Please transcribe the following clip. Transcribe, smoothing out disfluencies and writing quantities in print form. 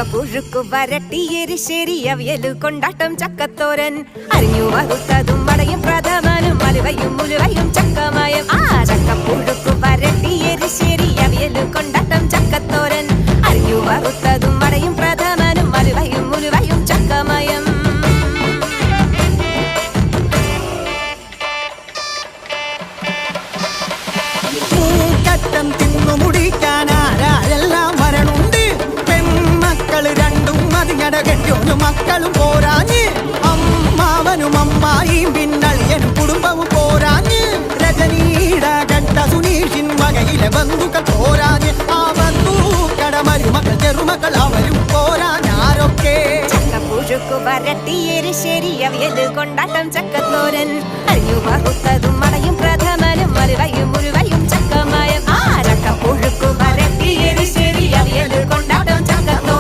പുഴുക്കു വരട്ടിയെരിശ്ശേരി അവിയലു കൊണ്ടാട്ടം ചക്കത്തോരൻ അരിഞ്ഞു വറുത്തതും വടയും പ്രഥമനും അലുവയും മുലുവയും ചക്കമയം ചക്കപ്പുഴുക്കു വരട്ടിയെരിശ്ശേരി അവിയലു കൊണ്ടാട്ടം ചക്കത്തോരൻ അരിഞ്ഞു വറുത്തതും വടയും പ്രഥമനും അലുവയും മുലുവയും ചക്കമയം തിന്നു മുടിക്കാനാരെല്ലാം വരണുണ്ട് പെൺമക്കള് രണ്ടും അതിങ്ങട കെട്ടിയൊരു മക്കളും പോരാഞ്ഞ് അമ്മാവനും അമ്മായിയും പിന്നളിയനും കുടുംബവും പോരാഞ്ഞ് രജനീട കണ്ട സുനീഷിൻ വകയിലെ ബന്ധുക്കൾ പോരാഞ്ഞ് ആ ബന്ധുക്കട മരുമക്കൾ ചെറുമക്കൾ അവരും പോരാഞ്ഞാരൊക്കെ ചക്കപ്പുഴുക്കു വരട്ടിയെരിശ്ശേരി അവിയല് കൊണ്ടാട്ടം ചക്കത്തോരൻ അരിഞ്ഞു വറുത്തതും മടയും പ്രഥമനും അലുവയും മുഴുവയും